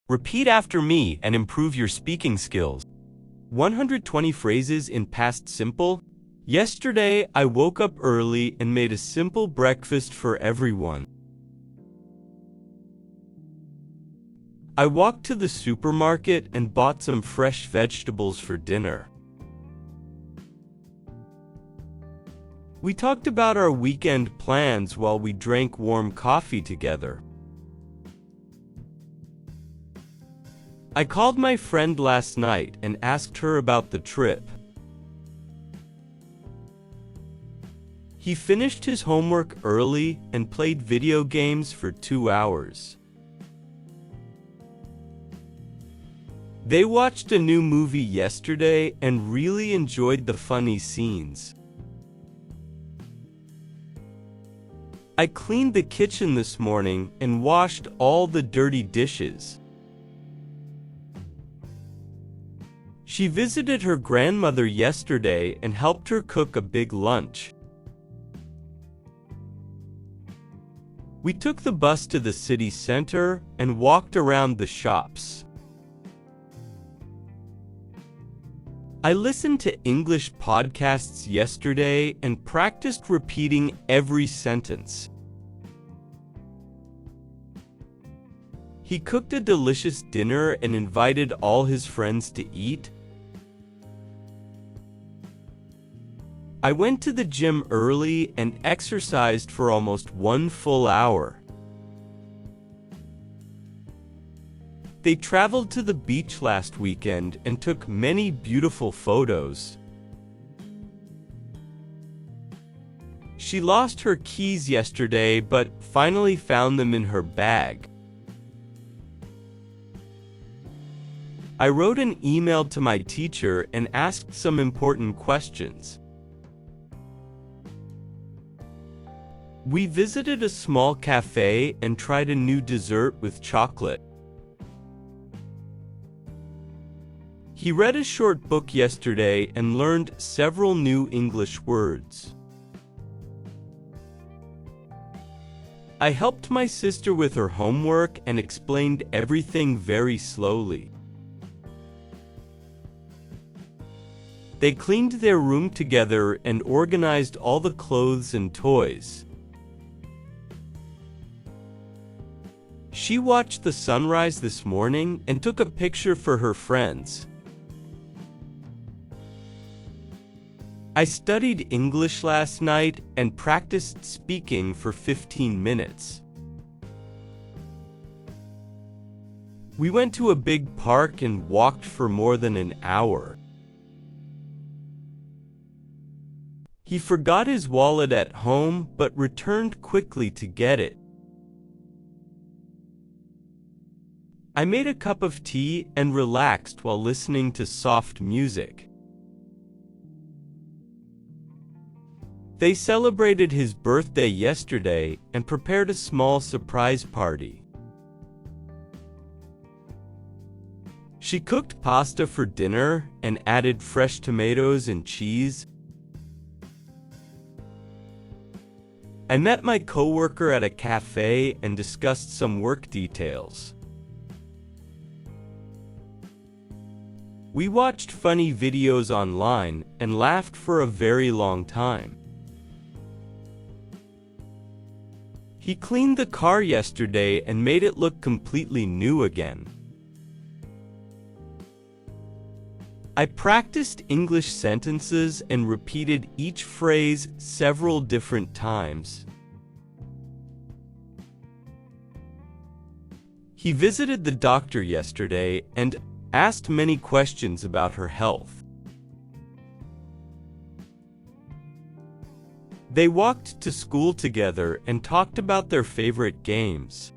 Repeat after me and improve your speaking skills. 120 phrases in past simple. Yesterday, I woke up early and made a simple breakfast for everyone. I walked to the supermarket and bought some fresh vegetables for dinner. We talked about our weekend plans while we drank warm coffee together. I called my friend last night and asked her about the trip. He finished his homework early and played video games for 2 hours. They watched a new movie yesterday and really enjoyed the funny scenes. I cleaned the kitchen this morning and washed all the dirty dishes. She visited her grandmother yesterday and helped her cook a big lunch. We took the bus to the city center and walked around the shops. I listened to English podcasts yesterday and practiced repeating every sentence. He cooked a delicious dinner and invited all his friends to eat. I went to the gym early and exercised for almost 1 full hour. They traveled to the beach last weekend and took many beautiful photos. She lost her keys yesterday but finally found them in her bag. I wrote an email to my teacher and asked some important questions. We visited a small cafe and tried a new dessert with chocolate. He read a short book yesterday and learned several new English words. I helped my sister with her homework and explained everything very slowly. They cleaned their room together and organized all the clothes and toys. She watched the sunrise this morning and took a picture for her friends. I studied English last night and practiced speaking for 15 minutes. We went to a big park and walked for more than an hour. He forgot his wallet at home but returned quickly to get it. I made a cup of tea and relaxed while listening to soft music. They celebrated his birthday yesterday and prepared a small surprise party. She cooked pasta for dinner and added fresh tomatoes and cheese. I met my coworker at a cafe and discussed some work details. We watched funny videos online and laughed for a very long time. He cleaned the car yesterday and made it look completely new again. I practiced English sentences and repeated each phrase several different times. He visited the doctor yesterday and asked many questions about her health. They walked to school together and talked about their favorite games.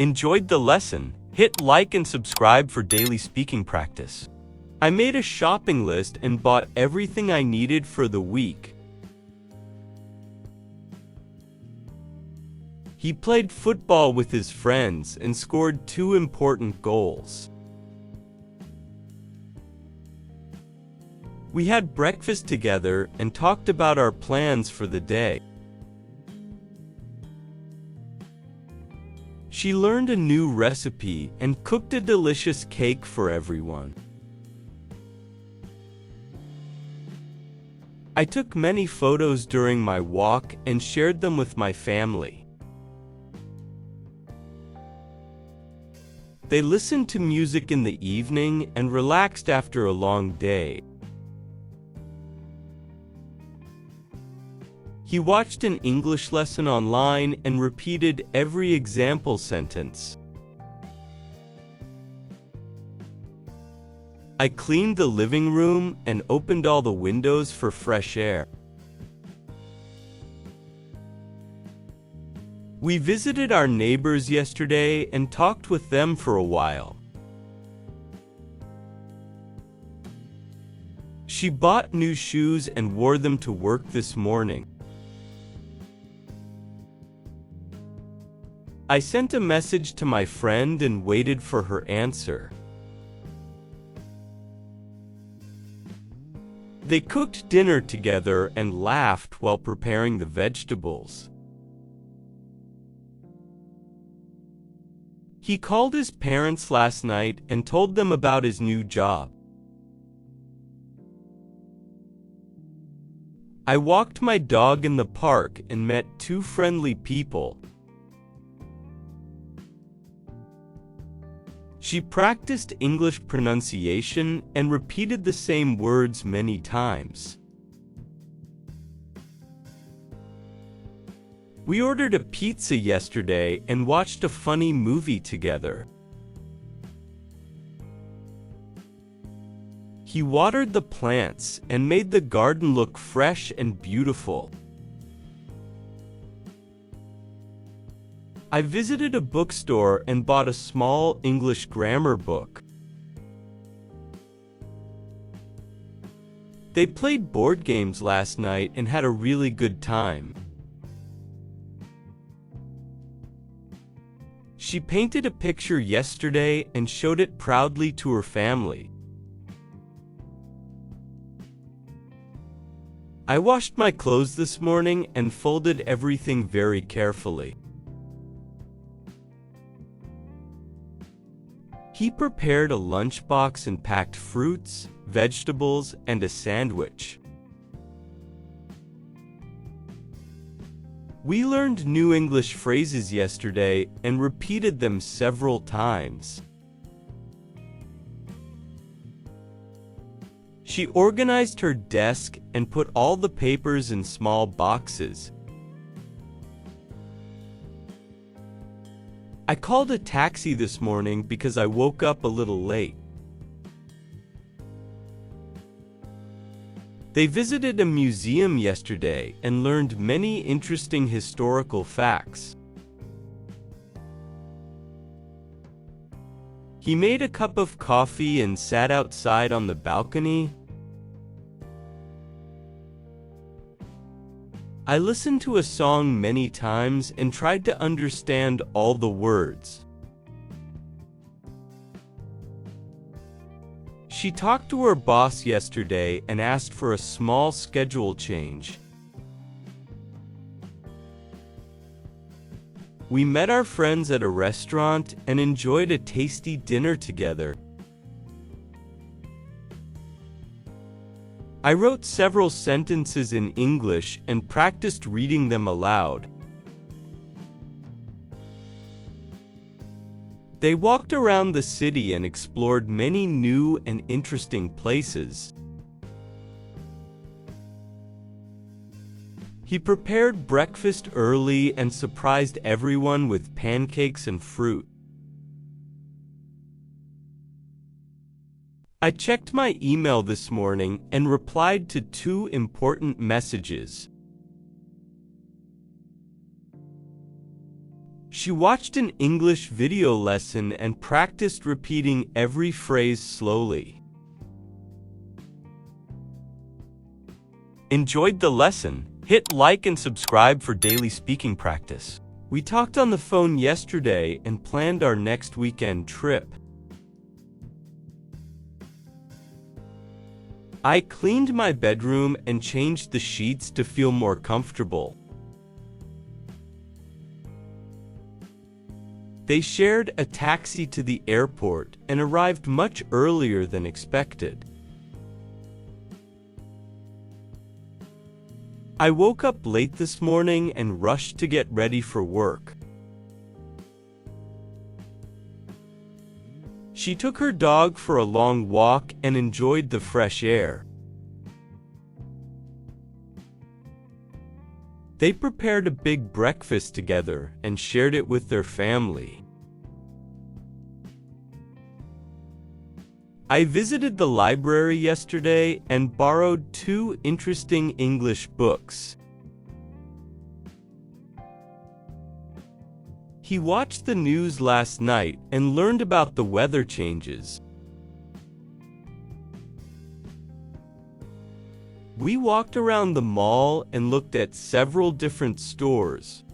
Enjoyed the lesson? Hit like and subscribe for daily speaking practice. I made a shopping list and bought everything I needed for the week. He played football with his friends and scored 2 important goals. We had breakfast together and talked about our plans for the day. She learned a new recipe and cooked a delicious cake for everyone. I took many photos during my walk and shared them with my family. They listened to music in the evening and relaxed after a long day. He watched an English lesson online and repeated every example sentence. I cleaned the living room and opened all the windows for fresh air. We visited our neighbors yesterday and talked with them for a while. She bought new shoes and wore them to work this morning. I sent a message to my friend and waited for her answer. They cooked dinner together and laughed while preparing the vegetables. He called his parents last night and told them about his new job. I walked my dog in the park and met two friendly people. She practiced English pronunciation and repeated the same words many times. We ordered a pizza yesterday and watched a funny movie together. He watered the plants and made the garden look fresh and beautiful. I visited a bookstore and bought a small English grammar book. They played board games last night and had a really good time. She painted a picture yesterday and showed it proudly to her family. I washed my clothes this morning and folded everything very carefully. He prepared a lunchbox and packed fruits, vegetables, and a sandwich. We learned new English phrases yesterday and repeated them several times. She organized her desk and put all the papers in small boxes. I called a taxi this morning because I woke up a little late. They visited a museum yesterday and learned many interesting historical facts. He made a cup of coffee and sat outside on the balcony. I listened to a song many times and tried to understand all the words. She talked to her boss yesterday and asked for a small schedule change. We met our friends at a restaurant and enjoyed a tasty dinner together. I wrote several sentences in English and practiced reading them aloud. They walked around the city and explored many new and interesting places. He prepared breakfast early and surprised everyone with pancakes and fruit. I checked my email this morning and replied to 2 important messages. She watched an English video lesson and practiced repeating every phrase slowly. Enjoyed the lesson? Hit like and subscribe for daily speaking practice. We talked on the phone yesterday and planned our next weekend trip. I cleaned my bedroom and changed the sheets to feel more comfortable. They shared a taxi to the airport and arrived much earlier than expected. I woke up late this morning and rushed to get ready for work. She took her dog for a long walk and enjoyed the fresh air. They prepared a big breakfast together and shared it with their family. I visited the library yesterday and borrowed 2 interesting English books. He watched the news last night and learned about the weather changes. We walked around the mall and looked at several different stores.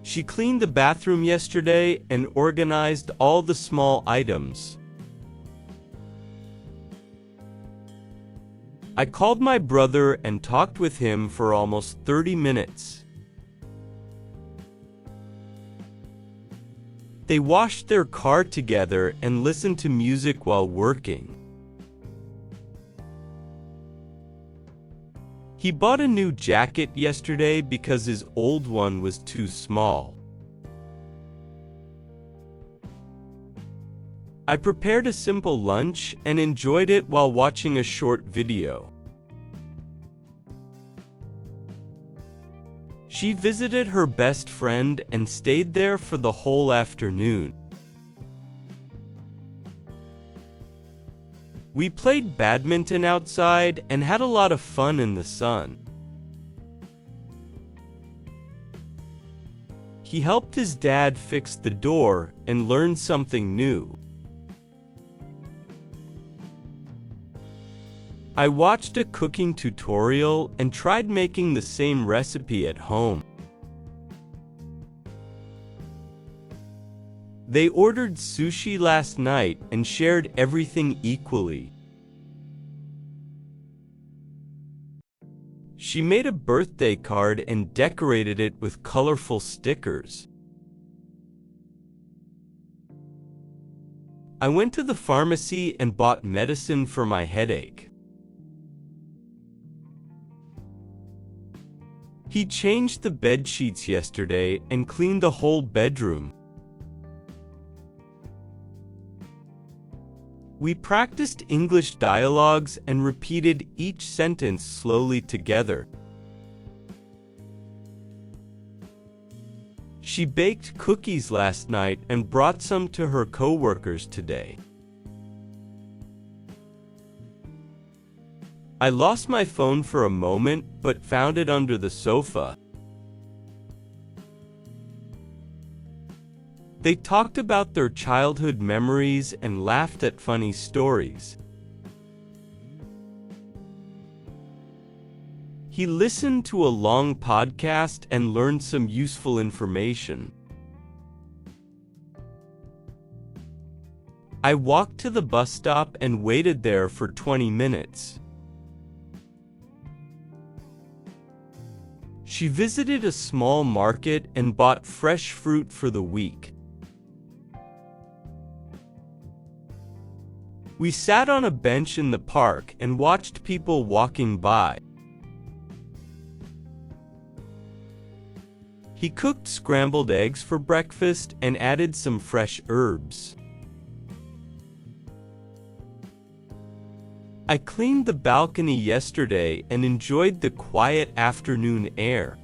She cleaned the bathroom yesterday and organized all the small items. I called my brother and talked with him for almost 30 minutes. They washed their car together and listened to music while working. He bought a new jacket yesterday because his old one was too small. I prepared a simple lunch and enjoyed it while watching a short video. She visited her best friend and stayed there for the whole afternoon. We played badminton outside and had a lot of fun in the sun. He helped his dad fix the door and learned something new. I watched a cooking tutorial and tried making the same recipe at home. They ordered sushi last night and shared everything equally. She made a birthday card and decorated it with colorful stickers. I went to the pharmacy and bought medicine for my headache. He changed the bed sheets yesterday and cleaned the whole bedroom. We practiced English dialogues and repeated each sentence slowly together. She baked cookies last night and brought some to her coworkers today. I lost my phone for a moment, but found it under the sofa. They talked about their childhood memories and laughed at funny stories. He listened to a long podcast and learned some useful information. I walked to the bus stop and waited there for 20 minutes. She visited a small market and bought fresh fruit for the week. We sat on a bench in the park and watched people walking by. He cooked scrambled eggs for breakfast and added some fresh herbs. I cleaned the balcony yesterday and enjoyed the quiet afternoon air.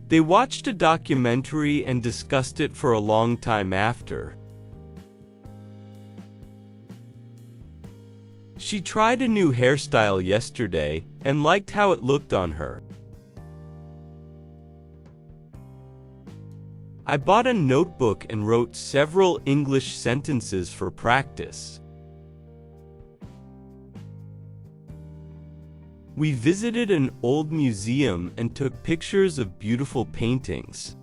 They watched a documentary and discussed it for a long time after. She tried a new hairstyle yesterday and liked how it looked on her. I bought a notebook and wrote several English sentences for practice. We visited an old museum and took pictures of beautiful paintings.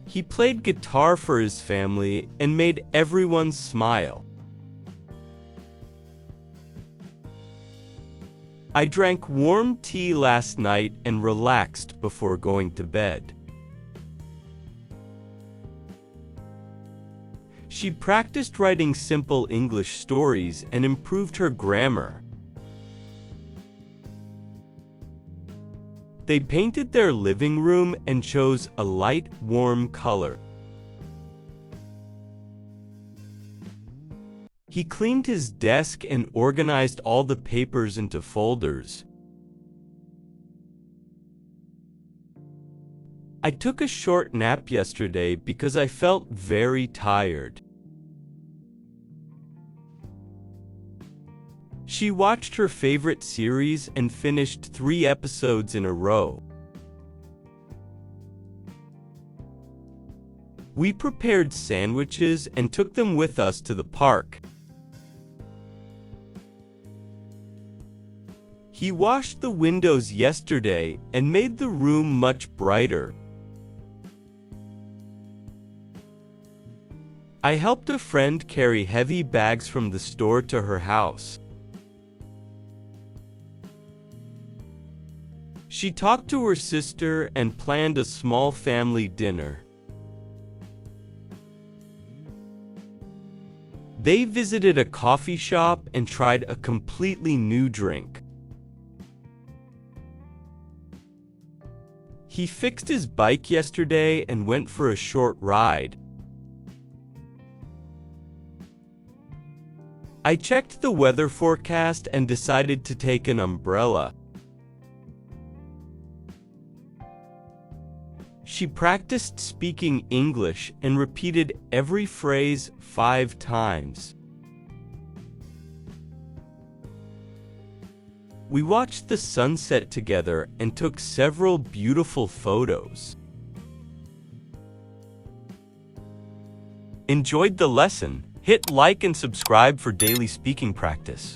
He played guitar for his family and made everyone smile. I drank warm tea last night and relaxed before going to bed. She practiced writing simple English stories and improved her grammar. They painted their living room and chose a light, warm color. He cleaned his desk and organized all the papers into folders. I took a short nap yesterday because I felt very tired. She watched her favorite series and finished 3 episodes in a row. We prepared sandwiches and took them with us to the park. He washed the windows yesterday and made the room much brighter. I helped a friend carry heavy bags from the store to her house. She talked to her sister and planned a small family dinner. They visited a coffee shop and tried a completely new drink. He fixed his bike yesterday and went for a short ride. I checked the weather forecast and decided to take an umbrella. She practiced speaking English and repeated every phrase 5 times. We watched the sunset together and took several beautiful photos. Enjoyed the lesson? Hit like and subscribe for daily speaking practice.